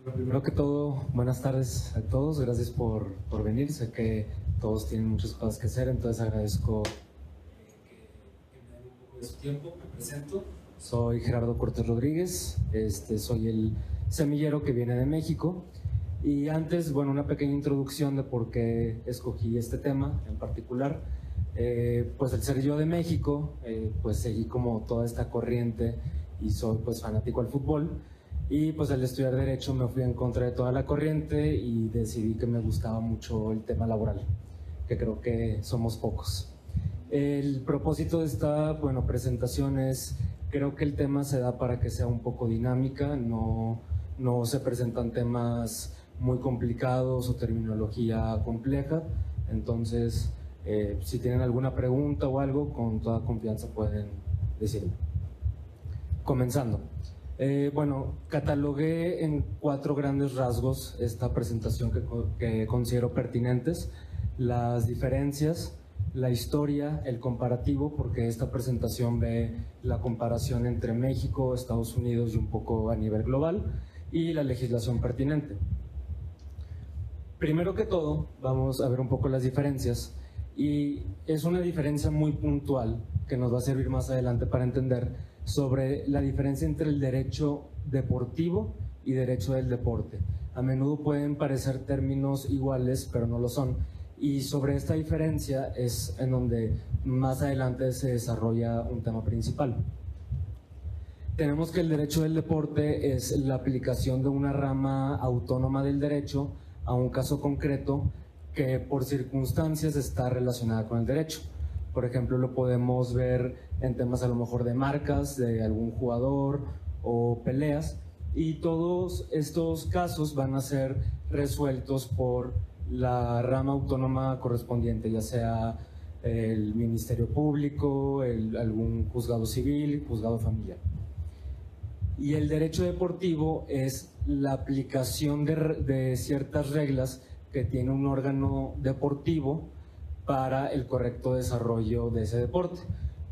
Bueno, primero que todo, buenas tardes a todos, gracias por venir. Sé que todos tienen muchas cosas que hacer, entonces agradezco que me den un poco de su tiempo. Me presento, soy Gerardo Cortés Rodríguez, soy el semillero que viene de México. Y antes, bueno, una pequeña introducción de por qué escogí este tema en particular. Pues al ser yo de México, pues seguí como toda esta corriente y soy pues fanático al fútbol. Y pues al estudiar Derecho me fui en contra de toda la corriente y decidí que me gustaba mucho el tema laboral, que creo que somos pocos. El propósito de esta, bueno, presentación es, creo que el tema se da para que sea un poco dinámica, no se presentan temas muy complicados o terminología compleja, entonces si tienen alguna pregunta o algo, con toda confianza pueden decirme. Comenzando. Bueno, catalogué en 4 grandes rasgos esta presentación que considero pertinentes: las diferencias, la historia, el comparativo, porque esta presentación ve la comparación entre México, Estados Unidos y un poco a nivel global, y la legislación pertinente. Primero que todo, vamos a ver un poco las diferencias, y es una diferencia muy puntual que nos va a servir más adelante para entender sobre la diferencia entre el derecho deportivo y derecho del deporte. A menudo pueden parecer términos iguales, pero no lo son. Y sobre esta diferencia es en donde más adelante se desarrolla un tema principal. Tenemos que el derecho del deporte es la aplicación de una rama autónoma del derecho a un caso concreto que por circunstancias está relacionada con el derecho. Por ejemplo, lo podemos ver en temas a lo mejor de marcas, de algún jugador o peleas, y todos estos casos van a ser resueltos por la rama autónoma correspondiente, ya sea el Ministerio Público, algún juzgado civil, juzgado familiar. Y el derecho deportivo es la aplicación de ciertas reglas que tiene un órgano deportivo para el correcto desarrollo de ese deporte.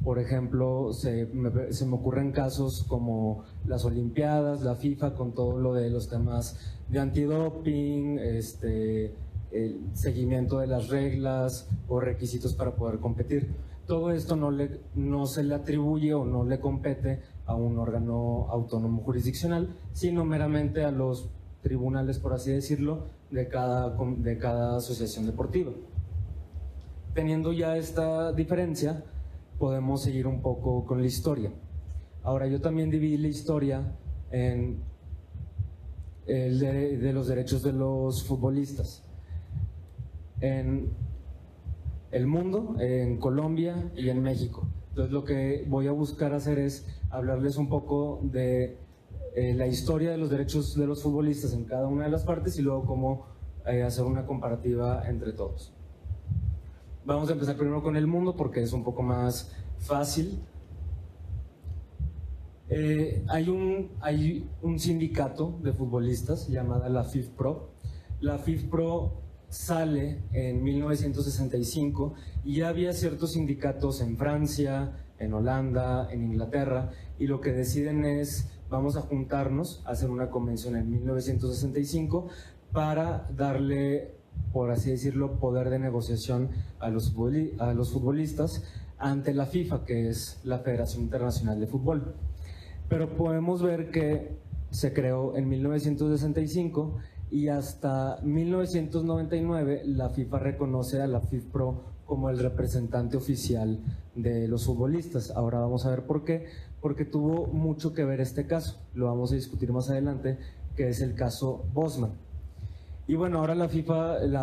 Por ejemplo, se me ocurren casos como las Olimpiadas, la FIFA, con todo lo de los temas de antidoping, el seguimiento de las reglas o requisitos para poder competir. Todo esto no se le atribuye o no le compete a un órgano autónomo jurisdiccional, sino meramente a los tribunales, por así decirlo, de cada asociación deportiva. Teniendo ya esta diferencia, podemos seguir un poco con la historia. Ahora, yo también dividí la historia en de los derechos de los futbolistas en el mundo, en Colombia y en México. Entonces lo que voy a buscar hacer es hablarles un poco de la historia de los derechos de los futbolistas en cada una de las partes y luego cómo hacer una comparativa entre todos. Vamos a empezar primero con el mundo porque es un poco más fácil. Hay un sindicato de futbolistas llamada la FIFPro. La FIFPro sale en 1965 y ya había ciertos sindicatos en Francia, en Holanda, en Inglaterra, y lo que deciden es: vamos a juntarnos, a hacer una convención en 1965 para darle, por así decirlo, poder de negociación a los futbolistas ante la FIFA, que es la Federación Internacional de Fútbol. Pero podemos ver que se creó en 1965 y hasta 1999 la FIFA reconoce a la FIFPro como el representante oficial de los futbolistas. Ahora vamos a ver por qué. Porque tuvo mucho que ver este caso, lo vamos a discutir más adelante, que es el caso Bosman. Y bueno, ahora la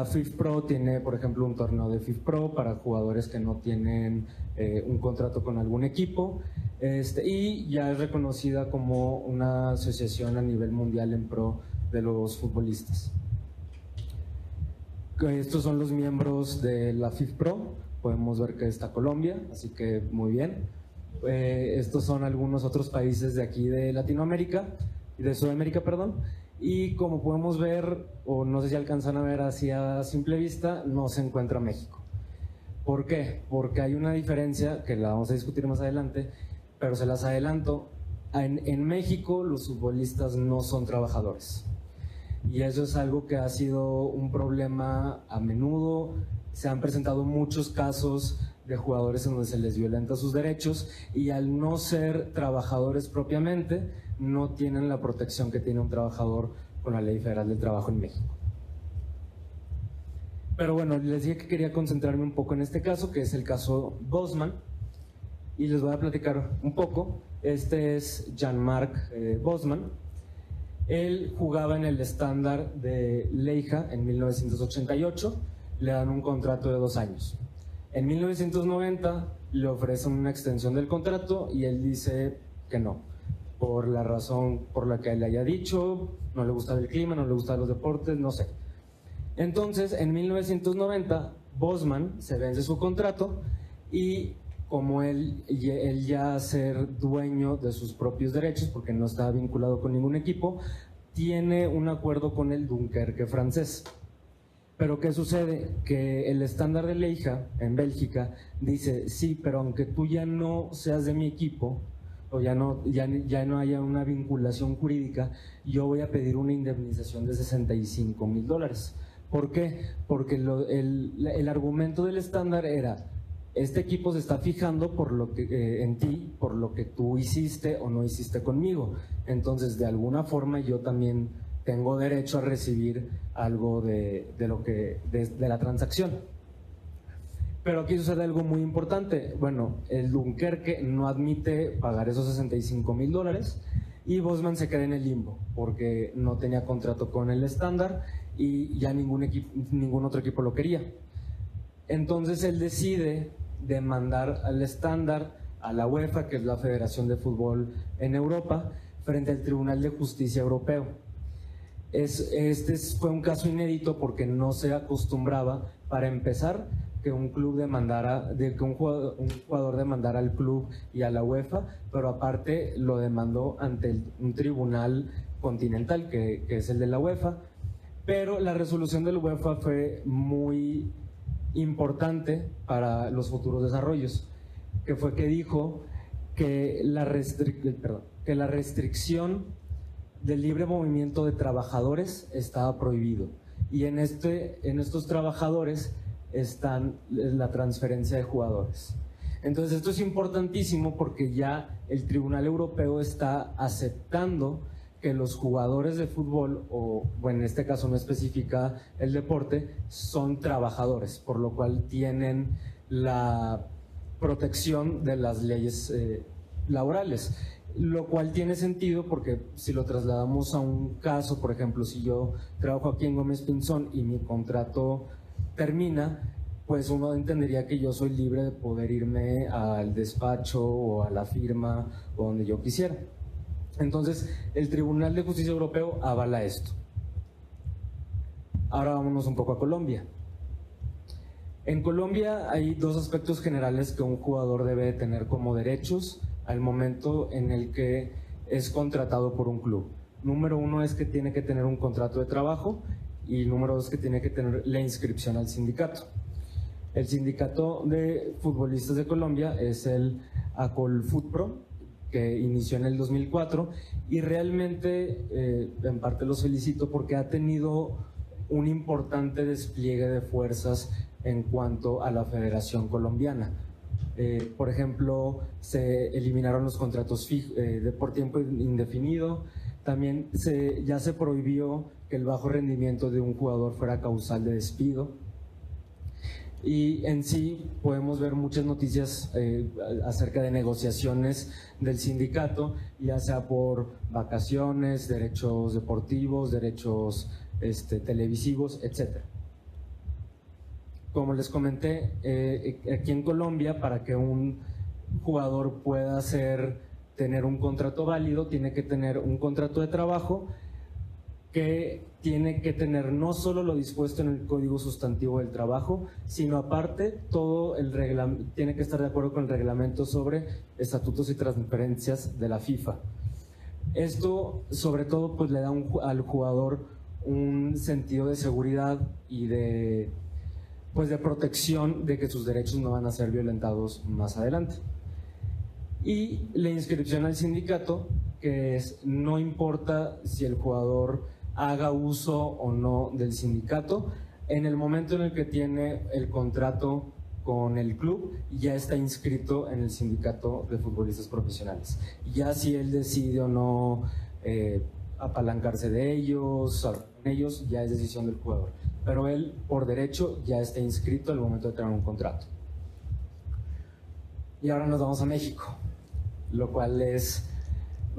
FIFPro tiene, por ejemplo, un torneo de FIFPro para jugadores que no tienen un contrato con algún equipo, y ya es reconocida como una asociación a nivel mundial en pro de los futbolistas. Estos son los miembros de la FIFPro. Podemos ver que está Colombia, así que muy bien. Estos son algunos otros países de aquí de Latinoamérica, de Sudamérica, perdón. Y como podemos ver, o no sé si alcanzan a ver así a simple vista, no se encuentra México. ¿Por qué? Porque hay una diferencia que la vamos a discutir más adelante, pero se las adelanto. En México los futbolistas no son trabajadores. y eso es algo que ha sido un problema a menudo. Se han presentado muchos casos de jugadores en donde se les violenta sus derechos y al no ser trabajadores propiamente, no tienen la protección que tiene un trabajador con la Ley Federal del Trabajo en México. Pero bueno, les dije que quería concentrarme un poco en este caso, que es el caso Bosman, y les voy a platicar un poco. Este es Jan-Marc Bosman. Él jugaba en el estándar de Leija en 1988, le dan un contrato de 2 años. En 1990 le ofrecen una extensión del contrato y él dice que no, por la razón por la que él haya dicho, no le gustaba el clima, no le gustaban los deportes, no sé. Entonces, en 1990, Bosman se vence su contrato y como él ya ser dueño de sus propios derechos, porque no estaba vinculado con ningún equipo, tiene un acuerdo con el Dunkerque francés. Pero ¿qué sucede? Que el estándar de Leija en Bélgica dice, sí, pero aunque tú ya no seas de mi equipo, o ya no haya una vinculación jurídica, yo voy a pedir una indemnización de $65,000. ¿Por qué? Porque el argumento del estándar era, este equipo se está fijando por lo que, en ti, por lo que tú hiciste o no hiciste conmigo. Entonces, de alguna forma yo también tengo derecho a recibir algo de la transacción. Pero aquí sucede algo muy importante. Bueno, el Dunkerque no admite pagar esos $65,000 y Bosman se queda en el limbo porque no tenía contrato con el estándar y ya ningún otro equipo lo quería. Entonces él decide demandar al estándar, a la UEFA, que es la Federación de Fútbol en Europa, frente al Tribunal de Justicia Europeo. Este fue un caso inédito porque no se acostumbraba, para empezar, que un jugador demandara al club y a la UEFA, pero aparte lo demandó ante un tribunal continental que es el de la UEFA. Pero la resolución de la UEFA fue muy importante para los futuros desarrollos, que fue que dijo que la restricción del libre movimiento de trabajadores estaba prohibido, y en estos trabajadores están la transferencia de jugadores. Entonces esto es importantísimo porque ya el Tribunal Europeo está aceptando que los jugadores de fútbol, o bueno, en este caso no especifica el deporte, son trabajadores, por lo cual tienen la protección de las leyes laborales, lo cual tiene sentido porque si lo trasladamos a un caso, por ejemplo, si yo trabajo aquí en Gómez Pinzón y mi contrato termina, pues uno entendería que yo soy libre de poder irme al despacho o a la firma o donde yo quisiera. Entonces, el Tribunal de Justicia Europeo avala esto. Ahora vámonos un poco a Colombia. En Colombia hay 2 aspectos generales que un jugador debe tener como derechos al momento en el que es contratado por un club. Número 1 es que tiene que tener un contrato de trabajo y número 2 que tiene que tener la inscripción al sindicato. El sindicato de futbolistas de Colombia es el Acolfutpro, que inició en el 2004 y realmente en parte los felicito porque ha tenido un importante despliegue de fuerzas en cuanto a la Federación Colombiana. Por ejemplo, se eliminaron los contratos por tiempo indefinido. También ya se prohibió que el bajo rendimiento de un jugador fuera causal de despido. Y en sí podemos ver muchas noticias acerca de negociaciones del sindicato, ya sea por vacaciones, derechos deportivos, derechos televisivos, etc. Como les comenté, aquí en Colombia, para que un jugador pueda tener un contrato válido, tiene que tener un contrato de trabajo que tiene que tener no solo lo dispuesto en el Código Sustantivo del Trabajo, sino aparte tiene que estar de acuerdo con el reglamento sobre estatutos y transferencias de la FIFA. Esto sobre todo pues le da al jugador un sentido de seguridad y de protección de que sus derechos no van a ser violentados más adelante. Y la inscripción al sindicato, que no importa si el jugador haga uso o no del sindicato. En el momento en el que tiene el contrato con el club, ya está inscrito en el sindicato de futbolistas profesionales. Ya si él decide o no apalancarse de ellos, hablar con ellos, ya es decisión del jugador. Pero él, por derecho, ya está inscrito al momento de tener un contrato. Y ahora nos vamos a México, lo cual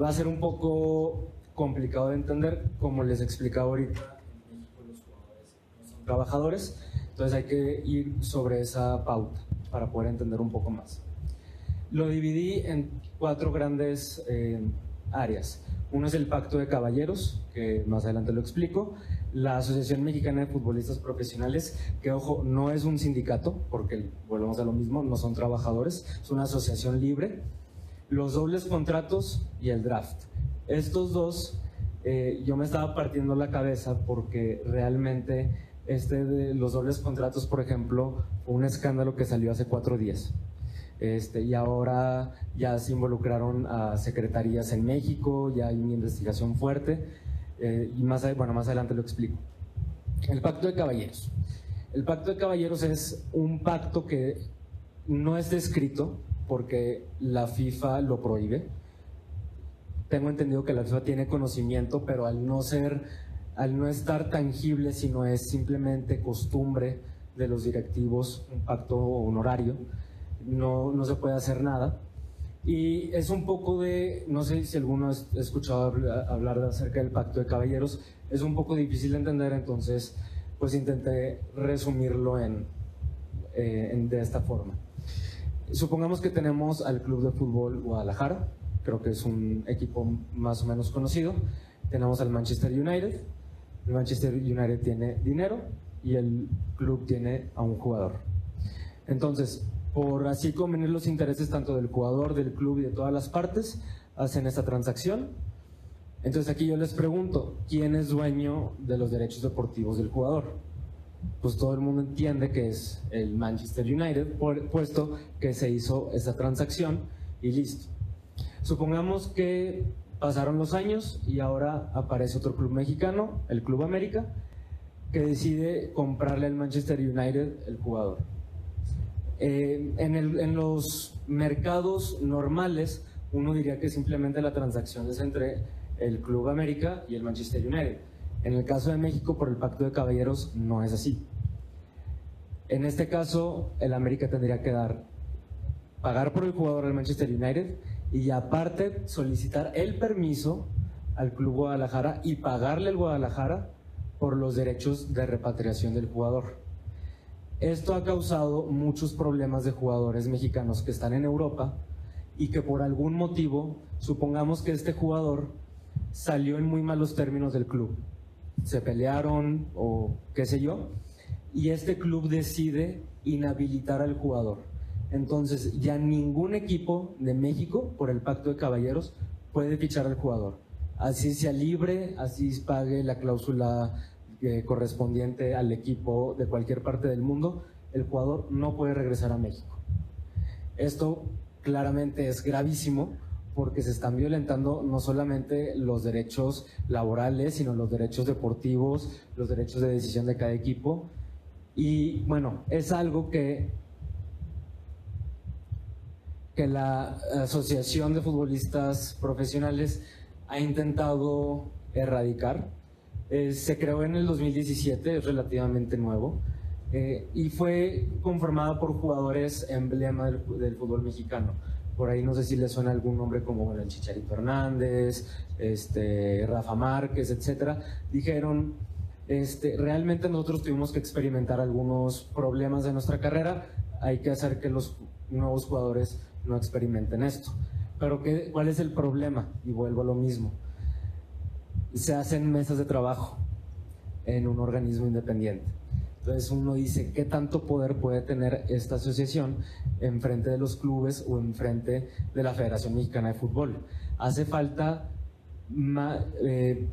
va a ser un poco complicado de entender. Como les explicaba ahorita, en México los jugadores no son trabajadores, entonces hay que ir sobre esa pauta para poder entender un poco más. Lo dividí en 4 grandes áreas. Uno es el Pacto de Caballeros, que más adelante lo explico. La Asociación Mexicana de Futbolistas Profesionales, que ojo, no es un sindicato, porque volvemos a lo mismo, no son trabajadores, es una asociación libre. Los dobles contratos y el draft. Estos dos, yo me estaba partiendo la cabeza porque realmente de los dobles contratos, por ejemplo, fue un escándalo que salió hace 4 días. Y ahora ya se involucraron a secretarías en México, ya hay una investigación fuerte, y más adelante lo explico. El Pacto de Caballeros. El Pacto de Caballeros es un pacto que no está escrito porque la FIFA lo prohíbe. Tengo entendido que la FIFA tiene conocimiento, pero al no estar tangible, sino es simplemente costumbre de los directivos, un pacto honorario, no se puede hacer nada. Y es un poco no sé si alguno ha escuchado hablar acerca del Pacto de Caballeros, es un poco difícil de entender, entonces pues intenté resumirlo de esta forma. Supongamos que tenemos al Club de Fútbol Guadalajara, creo que es un equipo más o menos conocido. Tenemos al Manchester United. El Manchester United tiene dinero y el club tiene a un jugador. Entonces, por así convenir los intereses tanto del jugador, del club y de todas las partes, hacen esta transacción. Entonces aquí yo les pregunto, ¿quién es dueño de los derechos deportivos del jugador? Pues todo el mundo entiende que es el Manchester United, puesto que se hizo esa transacción y listo. Supongamos que pasaron los años y ahora aparece otro club mexicano, el Club América, que decide comprarle al Manchester United el jugador. En los mercados normales, uno diría que simplemente la transacción es entre el Club América y el Manchester United. En el caso de México, por el Pacto de Caballeros, no es así. En este caso, el América tendría que pagar por el jugador al Manchester United y aparte solicitar el permiso al Club Guadalajara y pagarle al Guadalajara por los derechos de repatriación del jugador. Esto ha causado muchos problemas de jugadores mexicanos que están en Europa y que por algún motivo, supongamos que este jugador salió en muy malos términos del club, se pelearon o qué sé yo, y este club decide inhabilitar al jugador. Entonces ya ningún equipo de México, por el Pacto de Caballeros, puede fichar al jugador. Así sea libre, así pague la cláusula correspondiente al equipo de cualquier parte del mundo, el jugador no puede regresar a México. Esto claramente es gravísimo porque se están violentando no solamente los derechos laborales, sino los derechos deportivos, los derechos de decisión de cada equipo. Y bueno, es algo que la Asociación de Futbolistas Profesionales ha intentado erradicar. Se creó en el 2017, es relativamente nuevo, y fue conformada por jugadores emblema del fútbol mexicano. Por ahí no sé si les suena algún nombre como el Chicharito Hernández, Rafa Márquez, etcétera. Dijeron, realmente nosotros tuvimos que experimentar algunos problemas de nuestra carrera, hay que hacer que los nuevos jugadores no experimenten esto. Pero ¿cuál es el problema? Y vuelvo a lo mismo. Se hacen mesas de trabajo en un organismo independiente. Entonces uno dice, ¿qué tanto poder puede tener esta asociación en frente de los clubes o en frente de la Federación Mexicana de Fútbol? Hace falta,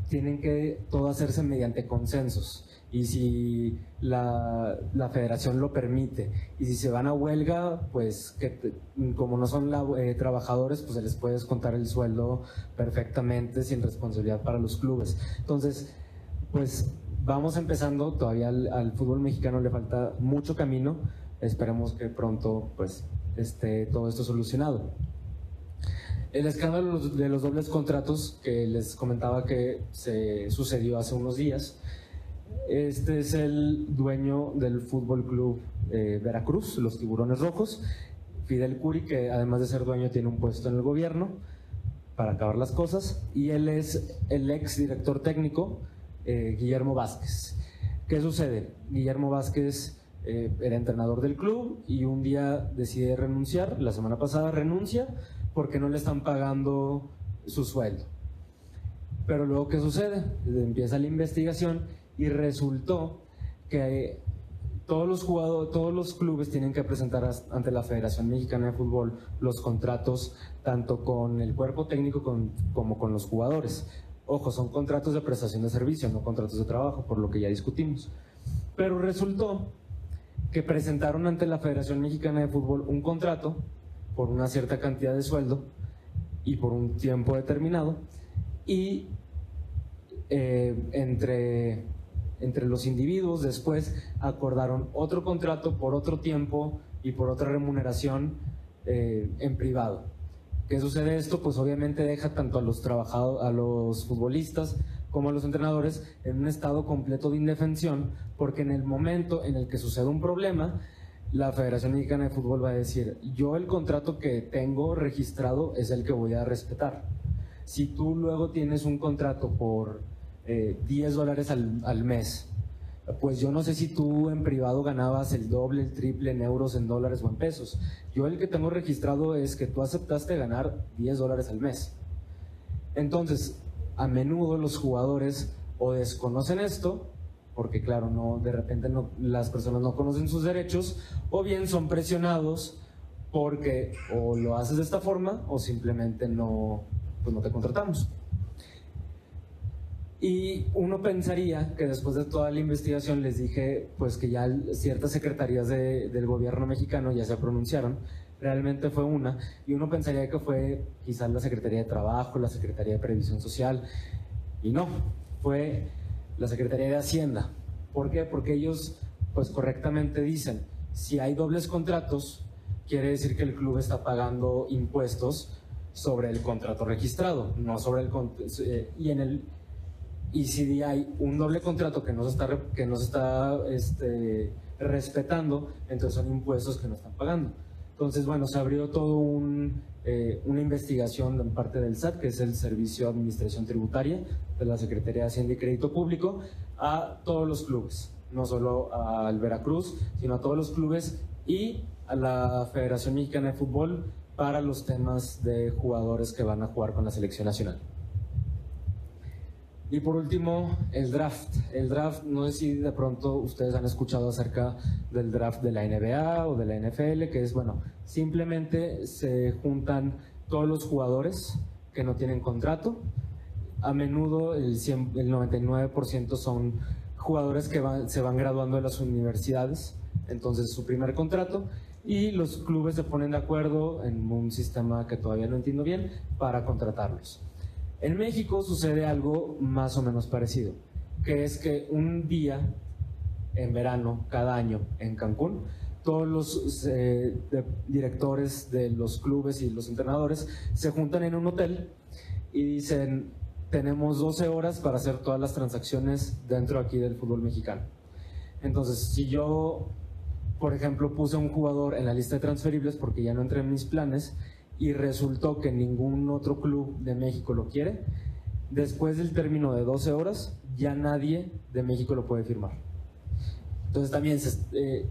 tienen que todo hacerse mediante consensos. Y si la federación lo permite, y si se van a huelga, pues como no son trabajadores, pues se les puede descontar el sueldo perfectamente sin responsabilidad para los clubes. Entonces, pues vamos empezando, todavía al fútbol mexicano le falta mucho camino, esperemos que pronto pues esté todo esto solucionado. El escándalo de los dobles contratos que les comentaba que se sucedió hace unos días, este es el dueño del Fútbol Club Veracruz, los Tiburones Rojos, Fidel Curi, que además de ser dueño tiene un puesto en el gobierno para acabar las cosas, y él es el ex director técnico Guillermo Vázquez. ¿Qué sucede? Guillermo Vázquez era entrenador del club y un día decide renunciar, la semana pasada renuncia porque no le están pagando su sueldo. Pero luego, ¿qué sucede? Empieza la investigación y resultó que todos los clubes tienen que presentar ante la Federación Mexicana de Fútbol los contratos tanto con el cuerpo técnico como con los jugadores. Ojo, son contratos de prestación de servicio, no contratos de trabajo, por lo que ya discutimos. Pero resultó que presentaron ante la Federación Mexicana de Fútbol un contrato por una cierta cantidad de sueldo y por un tiempo determinado, y entre los individuos después acordaron otro contrato por otro tiempo y por otra remuneración en privado. ¿Qué sucede esto? Pues obviamente deja tanto a los futbolistas como a los entrenadores en un estado completo de indefensión, porque en el momento en el que sucede un problema, la Federación Mexicana de Fútbol va a decir: yo el contrato que tengo registrado es el que voy a respetar. Si tú luego tienes un contrato por $10 al mes, pues yo no sé si tú en privado ganabas el doble, el triple en euros, en dólares o en pesos. Yo el que tengo registrado es que tú aceptaste ganar $10 al mes. Entonces, a menudo los jugadores o desconocen esto, porque claro, de repente las personas no conocen sus derechos, o bien son presionados porque o lo haces de esta forma o simplemente no te contratamos. Y uno pensaría que después de toda la investigación, les dije pues que ya ciertas secretarías del gobierno mexicano ya se pronunciaron, realmente fue una, y uno pensaría que fue quizás la Secretaría de Trabajo, la Secretaría de Previsión Social, y no, fue la Secretaría de Hacienda. ¿Por qué? Porque ellos pues correctamente dicen: si hay dobles contratos, quiere decir que el club está pagando impuestos sobre el contrato registrado, no sobre el y si hay un doble contrato que no se está respetando, entonces son impuestos que no están pagando. Entonces, bueno, se abrió todo una investigación en parte del SAT, que es el Servicio de Administración Tributaria de la Secretaría de Hacienda y Crédito Público, a todos los clubes, no solo al Veracruz, sino a todos los clubes y a la Federación Mexicana de Fútbol para los temas de jugadores que van a jugar con la selección nacional. Y por último, el draft. El draft, no sé si de pronto ustedes han escuchado acerca del draft de la NBA o de la NFL, que es, bueno, simplemente se juntan todos los jugadores que no tienen contrato. A menudo el 99% son jugadores que se van graduando de las universidades, entonces su primer contrato, y los clubes se ponen de acuerdo en un sistema que todavía no entiendo bien para contratarlos. En México sucede algo más o menos parecido, que es que un día en verano, cada año, en Cancún, todos los directores de los clubes y los entrenadores se juntan en un hotel y dicen: tenemos 12 horas para hacer todas las transacciones dentro aquí del fútbol mexicano. Entonces, si yo, por ejemplo, puse a un jugador en la lista de transferibles porque ya no entré en mis planes, y resultó que ningún otro club de México lo quiere, después del término de 12 horas ya nadie de México lo puede firmar. Entonces también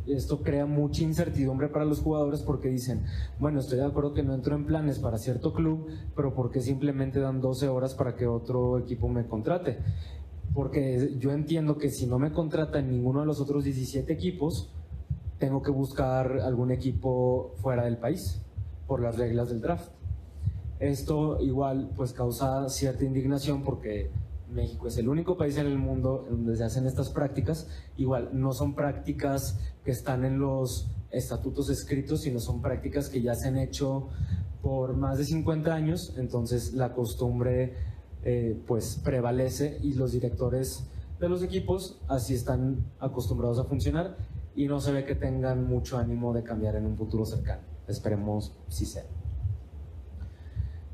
esto crea mucha incertidumbre para los jugadores, porque dicen: bueno, estoy de acuerdo que no entro en planes para cierto club, pero ¿por qué simplemente dan 12 horas para que otro equipo me contrate? Porque yo entiendo que si no me contrata en ninguno de los otros 17 equipos, tengo que buscar algún equipo fuera del país por las reglas del draft. Esto igual pues causa cierta indignación, porque México es el único país en el mundo donde se hacen estas prácticas. Igual no son prácticas que están en los estatutos escritos, sino son prácticas que ya se han hecho por más de 50 años, entonces la costumbre pues prevalece, y los directores de los equipos, así están acostumbrados a funcionar y no se ve que tengan mucho ánimo de cambiar en un futuro cercano. Esperemos si sea.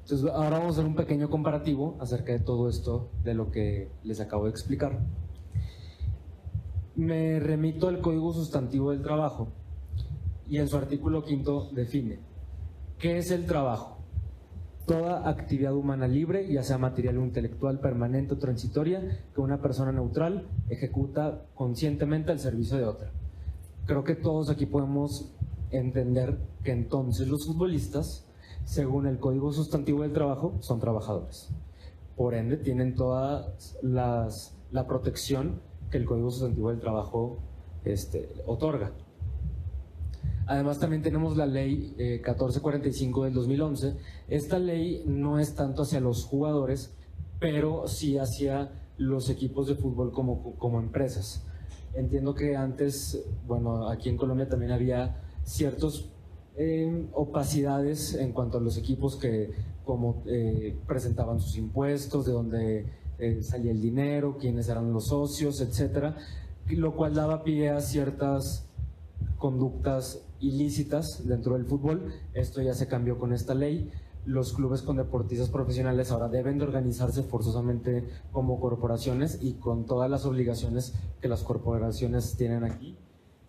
Entonces ahora vamos a hacer un pequeño comparativo acerca de todo esto de lo que les acabo de explicar. Me remito al Código Sustantivo del Trabajo y en su artículo 5 define ¿qué es el trabajo? Toda actividad humana libre, ya sea material o intelectual, permanente o transitoria, que una persona neutral ejecuta conscientemente al servicio de otra. Creo que todos aquí podemos entender que entonces los futbolistas, según el Código Sustantivo del Trabajo, son trabajadores. Por ende, tienen toda la protección que el Código Sustantivo del Trabajo otorga. Además también tenemos la ley 1445 del 2011. Esta ley no es tanto hacia los jugadores, pero sí hacia los equipos de fútbol como empresas. Entiendo que antes, bueno, aquí en Colombia también había ciertas opacidades en cuanto a los equipos que como presentaban sus impuestos, de dónde salía el dinero, quiénes eran los socios, etcétera, lo cual daba pie a ciertas conductas ilícitas dentro del fútbol. Esto ya se cambió con esta ley. Los clubes con deportistas profesionales ahora deben de organizarse forzosamente como corporaciones y con todas las obligaciones que las corporaciones tienen aquí.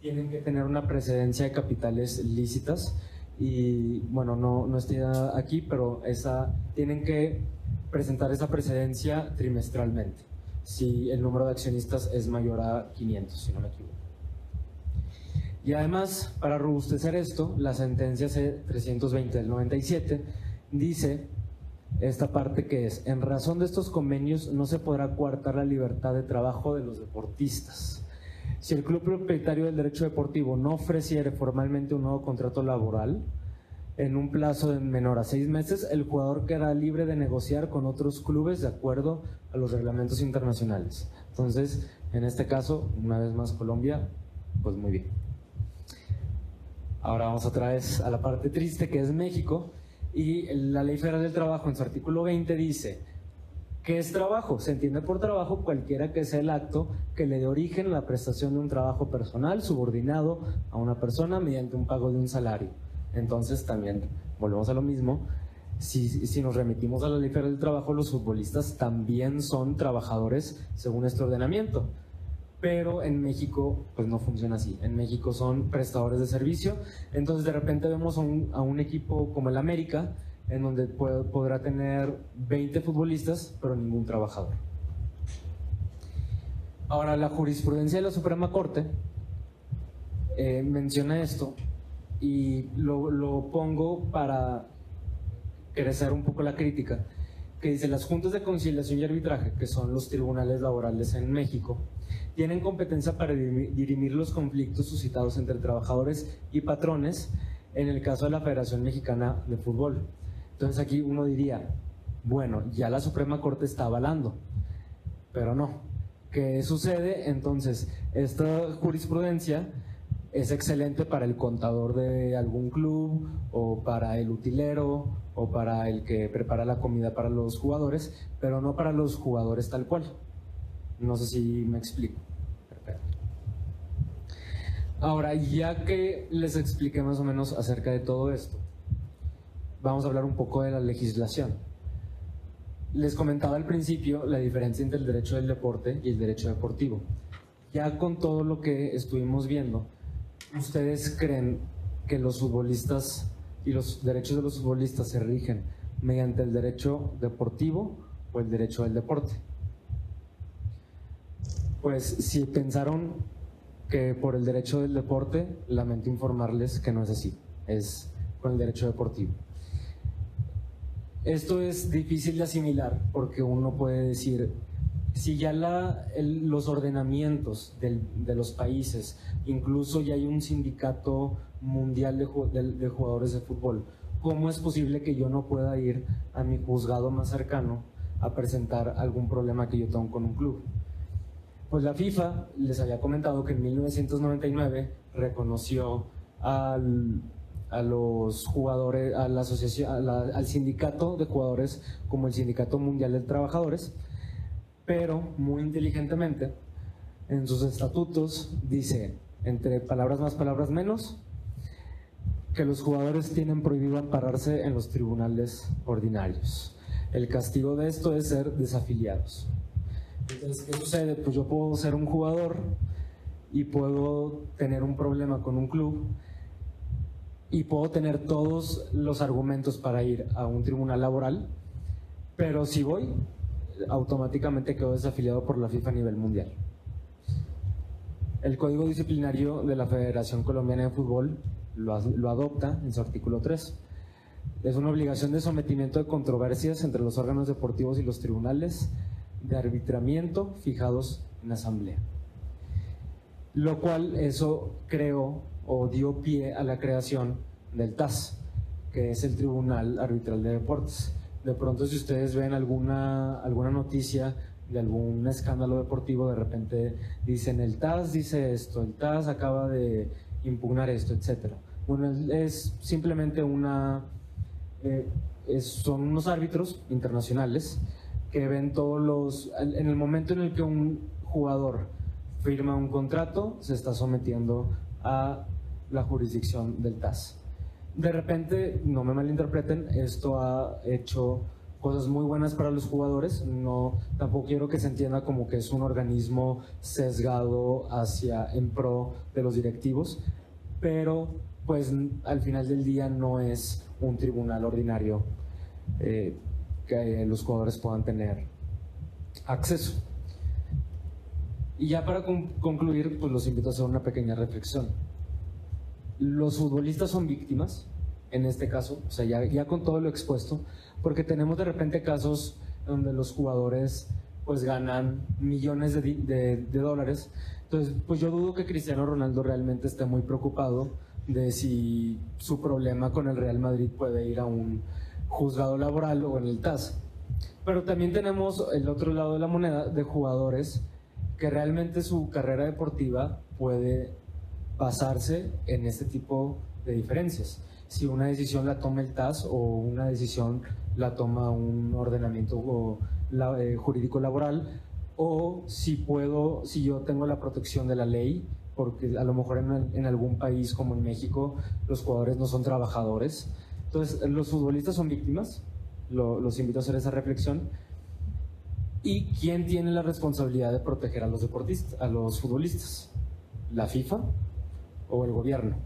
Tienen que tener una precedencia de capitales lícitas y, bueno, no estoy aquí, pero tienen que presentar esa precedencia trimestralmente, si el número de accionistas es mayor a 500, si no me equivoco. Y además, para robustecer esto, la sentencia C-320 del 97 dice esta parte que es: en razón de estos convenios no se podrá coartar la libertad de trabajo de los deportistas. Si el club propietario del derecho deportivo no ofreciere formalmente un nuevo contrato laboral en un plazo de menor a 6 meses, el jugador quedará libre de negociar con otros clubes de acuerdo a los reglamentos internacionales. Entonces, en este caso, una vez más Colombia, pues muy bien. Ahora vamos otra vez a la parte triste, que es México, y la Ley Federal del Trabajo en su artículo 20 dice: ¿qué es trabajo? Se entiende por trabajo cualquiera que sea el acto que le dé origen a la prestación de un trabajo personal subordinado a una persona mediante un pago de un salario. Entonces también volvemos a lo mismo. Si nos remitimos a la Ley Federal del Trabajo, los futbolistas también son trabajadores según este ordenamiento. Pero en México pues no funciona así. En México son prestadores de servicio. Entonces de repente vemos a un equipo como el América, en donde podrá tener 20 futbolistas, pero ningún trabajador. Ahora, la jurisprudencia de la Suprema Corte menciona esto y lo pongo para crecer un poco la crítica, que dice: las juntas de conciliación y arbitraje, que son los tribunales laborales en México, tienen competencia para dirimir los conflictos suscitados entre trabajadores y patrones en el caso de la Federación Mexicana de Fútbol. Entonces aquí uno diría, bueno, ya la Suprema Corte está avalando, pero no. ¿Qué sucede? Entonces, esta jurisprudencia es excelente para el contador de algún club, o para el utilero, o para el que prepara la comida para los jugadores, pero no para los jugadores tal cual. No sé si me explico. Perfecto. Ahora, ya que les expliqué más o menos acerca de todo esto, vamos a hablar un poco de la legislación. Les comentaba al principio la diferencia entre el derecho del deporte y el derecho deportivo. Ya con todo lo que estuvimos viendo, ¿ustedes creen que los futbolistas y los derechos de los futbolistas se rigen mediante el derecho deportivo o el derecho del deporte? Pues si pensaron que por el derecho del deporte, lamento informarles que no es así, es con el derecho deportivo. Esto es difícil de asimilar porque uno puede decir, si ya los ordenamientos de los países, incluso ya hay un sindicato mundial de jugadores de fútbol, ¿cómo es posible que yo no pueda ir a mi juzgado más cercano a presentar algún problema que yo tengo con un club? Pues la FIFA les había comentado que en 1999 reconoció a los jugadores, a la asociación, al sindicato de jugadores como el Sindicato Mundial de Trabajadores, pero muy inteligentemente En sus estatutos dice, entre palabras más, palabras menos, que los jugadores tienen prohibido ampararse en los tribunales ordinarios. El castigo de esto es ser desafiliados. Entonces, ¿qué sucede? Pues yo puedo ser un jugador y puedo tener un problema con un club y puedo tener todos los argumentos para ir a un tribunal laboral, pero si voy, automáticamente quedo desafiliado por la FIFA a nivel mundial. El Código Disciplinario de la Federación Colombiana de Fútbol lo adopta en su artículo 3. Es una obligación de sometimiento de controversias entre los órganos deportivos y los tribunales de arbitramiento fijados en asamblea. Lo cual eso creó o dio pie a la creación del TAS, que es el Tribunal Arbitral de Deportes. De pronto, si ustedes ven alguna noticia de algún escándalo deportivo, de repente dicen el TAS dice esto, el TAS acaba de impugnar esto, etc. Bueno, es simplemente son unos árbitros internacionales que ven en el momento en el que un jugador firma un contrato, se está sometiendo a la jurisdicción del TAS. De repente, no me malinterpreten, esto ha hecho cosas muy buenas para los jugadores. Tampoco quiero que se entienda como que es un organismo sesgado en pro de los directivos, pero pues al final del día no es un tribunal ordinario que los jugadores puedan tener acceso. Y ya para concluir, pues los invito a hacer una pequeña reflexión. Los futbolistas son víctimas, en este caso, o sea, ya con todo lo expuesto, porque tenemos de repente casos donde los jugadores pues ganan millones de dólares. Entonces, pues yo dudo que Cristiano Ronaldo realmente esté muy preocupado de si su problema con el Real Madrid puede ir a un juzgado laboral o en el TAS. Pero también tenemos el otro lado de la moneda de jugadores que realmente su carrera deportiva puede basarse en este tipo de diferencias. Si una decisión la toma el TAS o una decisión la toma un ordenamiento jurídico laboral, o si yo tengo la protección de la ley, porque a lo mejor en algún país como en México los jugadores no son trabajadores. Entonces, los futbolistas son víctimas, los invito a hacer esa reflexión. ¿Y quién tiene la responsabilidad de proteger a los futbolistas? ¿La FIFA o el gobierno?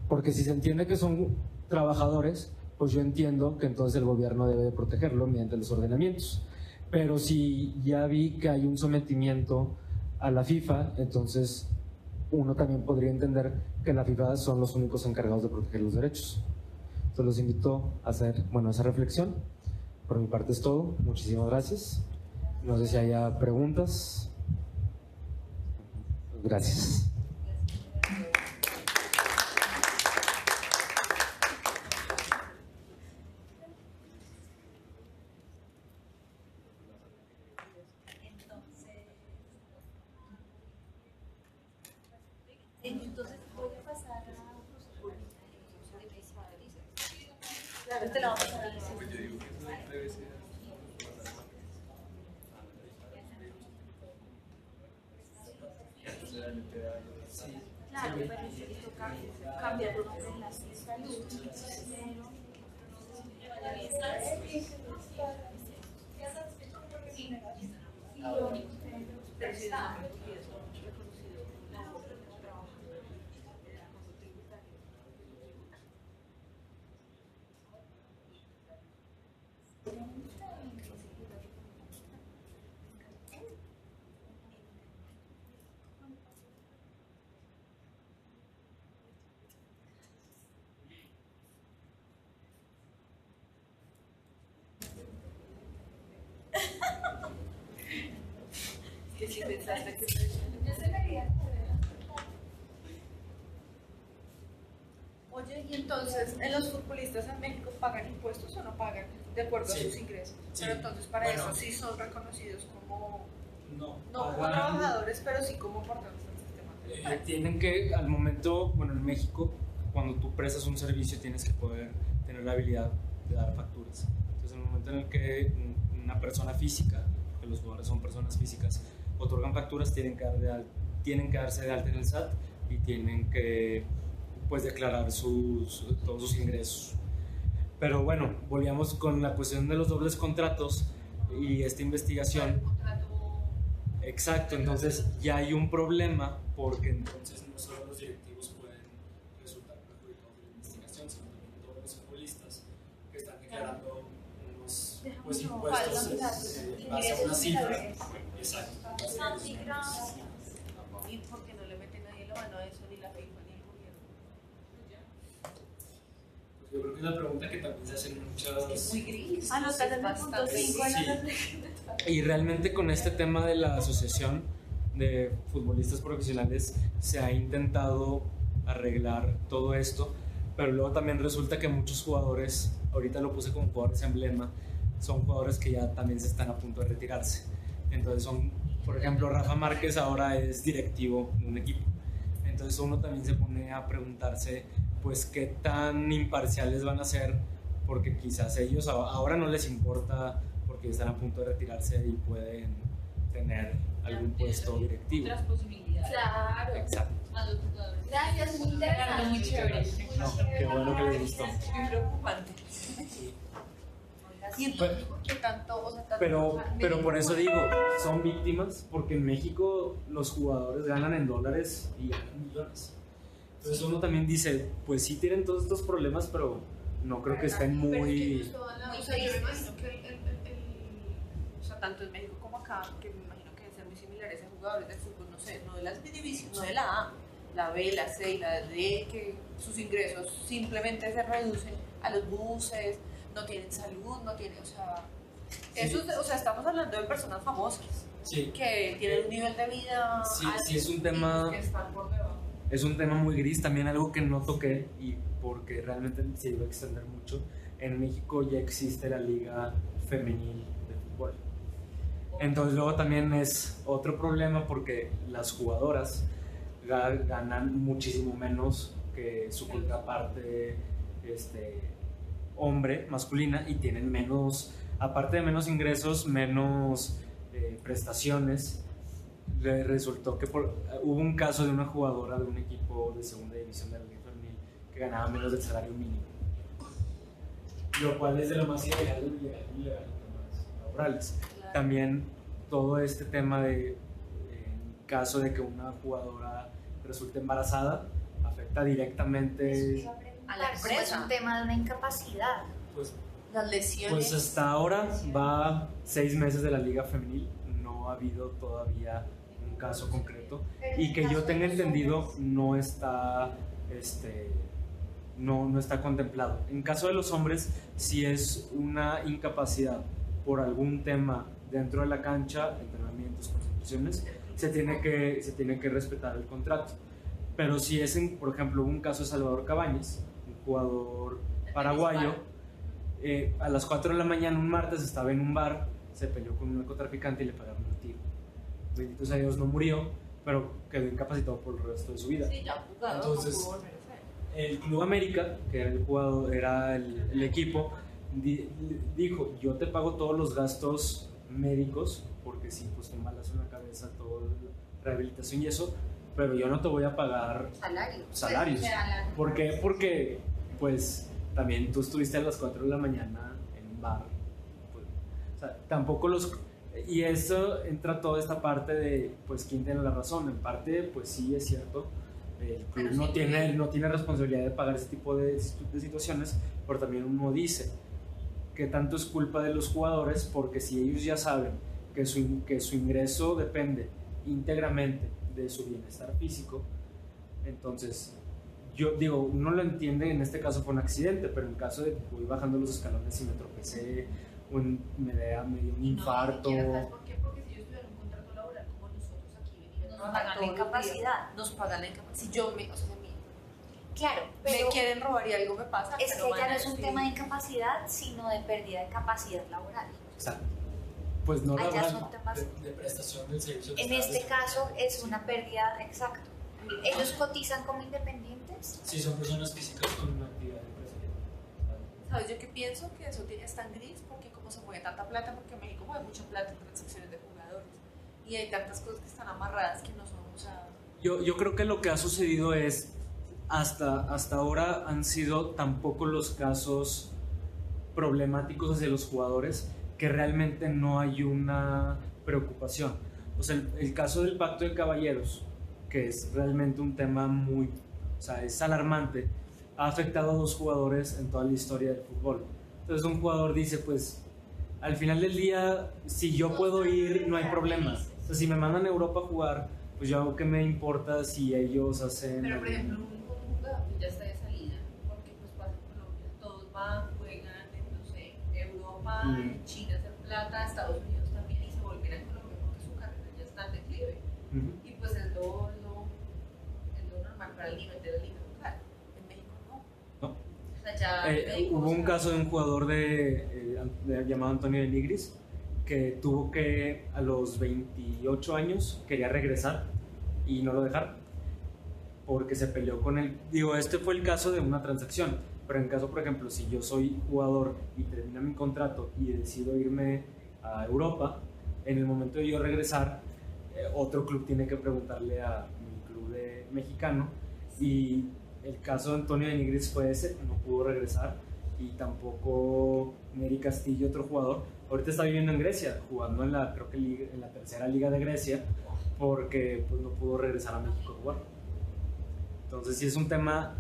Porque si se entiende que son trabajadores, pues yo entiendo que entonces el gobierno debe de protegerlo mediante los ordenamientos. Pero si ya vi que hay un sometimiento a la FIFA, entonces uno también podría entender que la FIFA son los únicos encargados de proteger los derechos. Entonces los invito a hacer esa reflexión. Por mi parte es todo. Muchísimas gracias. No sé si haya preguntas. Gracias. Entonces voy a pasar a claro, te la vamos a dar. Claro, pero si toca cambiar el nombre en la salud. Que si pensaste que yo se vería. Oye, y entonces, ¿en los futbolistas en México pagan impuestos o no pagan de acuerdo a sus ingresos? Sí. Pero entonces para eso sí son reconocidos como, no como trabajadores, pero sí como aportantes al sistema tributario. Tienen que, al momento, en México, cuando tú prestas un servicio tienes que poder tener la habilidad de dar facturas. Entonces, en el momento en el que una persona física, porque los jugadores son personas físicas, otorgan facturas tienen que darse de alta en el SAT y tienen que pues declarar todos sus ingresos. Pero bueno, volvíamos con la cuestión de los dobles contratos y esta investigación. Exacto, entonces ya hay un problema porque entonces no solo los directivos pueden resultar perjudicados de la investigación, sino también todos los futbolistas que están declarando unos pues, impuestos en base a una cifra. Exacto. ¿Y por qué no le mete nadie la mano a eso, ni la FIFA ni el gobierno? Pues yo creo que es una pregunta que también se hacen muchas. Es muy gris. Anotar en el punto 5. Y realmente con este tema de la asociación de futbolistas profesionales se ha intentado arreglar todo esto, pero luego también resulta que muchos jugadores, ahorita lo puse como jugadores emblema, son jugadores que ya también se están a punto de retirarse. Entonces son, por ejemplo, Rafa Márquez ahora es directivo de un equipo. Entonces uno también se pone a preguntarse pues qué tan imparciales van a ser, porque quizás ellos ahora no les importa porque están a punto de retirarse y pueden tener algún puesto directivo. Otras posibilidades. Claro. Exacto. A los jugadores. Gracias, muy interesante. Muy chévere. No, qué bueno que les gustó. Muy preocupante. Sí. Y entonces, ¿por qué tanto? O sea, tanto Pero por eso digo, son víctimas porque en México los jugadores ganan en dólares y ganan millones. Entonces uno también dice, pues sí tienen todos estos problemas, pero no creo que estén muy... O sea, yo me imagino que o sea, tanto en México como acá, que me imagino que deben ser muy similares a jugadores de fútbol, no sé, no de las divisiones, no de la A, la B, la C y la D, que sus ingresos simplemente se reducen a los buses, no tienen salud, no tienen, o sea, eso, o sea, estamos hablando de personas famosas Sí, que tienen un nivel de vida sí, alto sí, es un tema... y que están por debajo. Es un tema muy gris, también algo que no toqué y porque realmente se iba a extender mucho. En México ya existe la liga femenil de fútbol. Entonces luego también es otro problema porque las jugadoras ganan muchísimo menos que su contraparte hombre, masculina, y tienen menos, aparte de menos ingresos, menos prestaciones. Le resultó que hubo un caso de una jugadora de un equipo de segunda división de la Liga Femenil que ganaba menos del salario mínimo, lo cual es de lo más ilegal en temas laborales. Claro. También todo este tema de en caso de que una jugadora resulte embarazada afecta directamente A la Es empresa. un tema de una incapacidad. pues, Las lesiones. pues hasta ahora va 6 meses de la Liga Femenil, no ha habido todavía un caso concreto y que yo tenga entendido no está no está contemplado. En caso de los hombres, si es una incapacidad por algún tema dentro de la cancha, entrenamientos, concentraciones, se tiene que respetar el contrato. Pero si es, por ejemplo, un caso de Salvador Cabañas, un jugador paraguayo, a las 4 de la mañana un martes estaba en un bar, se peleó con un narcotraficante y le pagaron un tiro. Bendito sea Dios, no murió, pero quedó incapacitado por el resto de su vida. Sí, ya jugado, Entonces, no pudo volver a ser. El Club América, que era el jugador, era el equipo, dijo: yo te pago todos los gastos médicos, porque si pues te embalas en la cabeza, toda la rehabilitación y eso, pero yo no te voy a pagar salarios. ¿Por qué? Porque pues también tú estuviste a las 4 de la mañana en un bar. Pues, o sea, tampoco los... Y eso entra toda esta parte de, pues, quién tiene la razón. En parte, pues sí, es cierto. El club Pero no sí, tiene responsabilidad de pagar ese tipo de situaciones, pero también uno dice que tanto es culpa de los jugadores, porque si ellos ya saben que su ingreso depende íntegramente de su bienestar físico, entonces yo digo, uno lo entiende, en este caso fue un accidente, pero en caso de que voy bajando los escalones y me tropecé, me dio un infarto. ¿Sabes por qué? Porque si ellos tuvieran un contrato laboral como nosotros aquí, venimos Nos pagan la incapacidad. Nos pagan la incapacidad. Si yo me, o sea, Claro, me pero quieren robar y algo me pasa. es pero que van ya a no es un decir- tema de incapacidad, sino de pérdida de capacidad laboral. Exacto. Pues no Allá laboral, son temas- de prestación del servicio. que En estás este prestando. caso es una pérdida, exacto. Ellos cotizan como independientes. Sí, son personas físicas con una actividad empresarial. ¿Sabes? Yo que pienso que eso es tan gris porque como se mueve tanta plata, porque en México mueve mucha plata en transacciones de jugadores. y hay tantas cosas que están amarradas que no son, o sea... Yo creo que lo que ha sucedido es, hasta ahora han sido tan pocos los casos problemáticos hacia los jugadores que realmente no hay una preocupación. O sea, el caso del Pacto de Caballeros, que es realmente un tema muy, o sea, es alarmante, ha afectado a 2 jugadores en toda la historia del fútbol. Entonces un jugador dice, pues, al final del día, si yo puedo ir, no hay problema. O sea, si me mandan a Europa a jugar, pues yo qué me importa si ellos hacen... Pero, por ejemplo, un jugador que ya está de salida, porque pues pasa en Colombia, todos van, juegan en, no sé, Europa, en China hacen plata, Estados Unidos también, y se vuelven a Colombia porque su carrera ya está en declive. Y pues es lo normal para el nivel de la liga local. En México no. ¿No? O sea, ya Hubo un caso de un jugador llamado Antonio de Nigris que tuvo que, a los 28 años, quería regresar y no lo dejaron porque se peleó con él. Digo, este fue el caso de una transacción, pero en caso, por ejemplo, si yo soy jugador y termina mi contrato y decido irme a Europa, en el momento de yo regresar, otro club tiene que preguntarle a mi club mexicano, y el caso de Antonio de Nigris fue ese, no pudo regresar, y tampoco Neri Castillo, otro jugador, ahorita está viviendo en Grecia, jugando en la, creo que en la tercera liga de Grecia, porque pues no pudo regresar a México a jugar. Entonces sí es un tema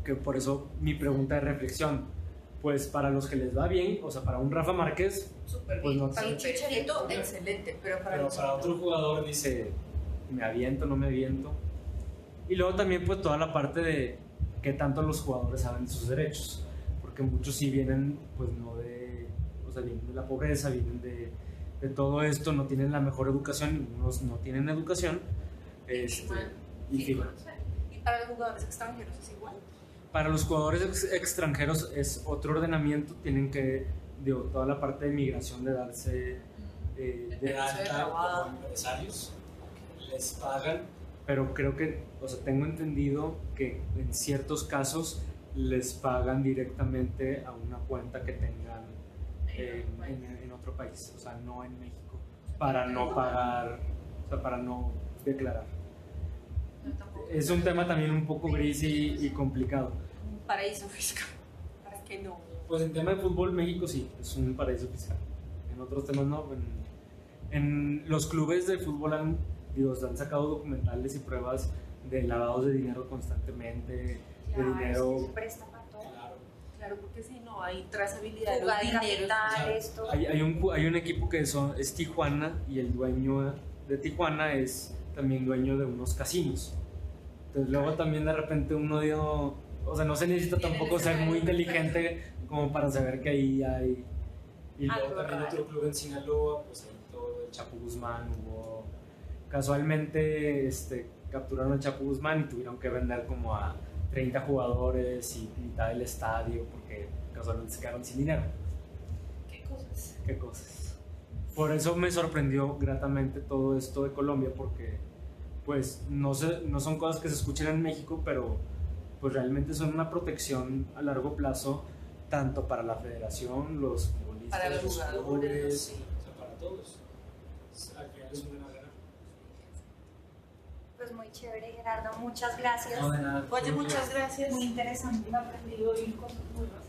que, por eso mi pregunta de reflexión, pues para los que les va bien, o sea, para un Rafa Márquez, súper pues bien. no Para un Chicharito, excelente, pero para otro jugador dice, me aviento, no me aviento. Y luego también pues toda la parte de qué tanto los jugadores saben de sus derechos, porque muchos sí vienen pues no de, o sea, vienen de la pobreza, vienen de todo esto, no tienen la mejor educación, unos no tienen educación, y firman. ¿Y para los jugadores extranjeros es igual? Para los jugadores extranjeros es otro ordenamiento, tienen que, digo, toda la parte de migración de darse de alta como empresarios, les pagan, pero creo que, o sea, tengo entendido que en ciertos casos les pagan directamente a una cuenta que tengan en otro país, o sea, no en México, para no pagar, o sea, para no declarar. Es un tema también un poco gris y complicado. Un paraíso fiscal, para que no. Pues en tema de fútbol, México sí, es un paraíso fiscal. En otros temas no. En los clubes de fútbol han sacado documentales y pruebas de lavados de dinero constantemente, de dinero... Se presta para todo. Claro, porque si no hay trazabilidad de Fuga los de dineros. capital, esto. Hay un equipo que es Tijuana, y el dueño de Tijuana es también dueño de unos casinos. Entonces luego también de repente uno dio, o sea, no se necesita tampoco ser muy inteligente como para saber que ahí hay. Y luego también otro club en Sinaloa, pues ahí todo el Chapo Guzmán, hubo casualmente capturaron al Chapo Guzmán y tuvieron que vender como a 30 jugadores y mitad del estadio porque casualmente se quedaron sin dinero. Qué cosas. Por eso me sorprendió gratamente todo esto de Colombia, porque pues no son cosas que se escuchan en México, pero pues realmente son una protección a largo plazo, tanto para la federación, los futbolistas, para los jugadores, sí. O sea, para todos. Al final es un ganar-ganar. Pues muy chévere, Gerardo, muchas gracias. No, de nada. Oye, muchas gracias. Muy interesante. He aprendido hoy cosas nuevas.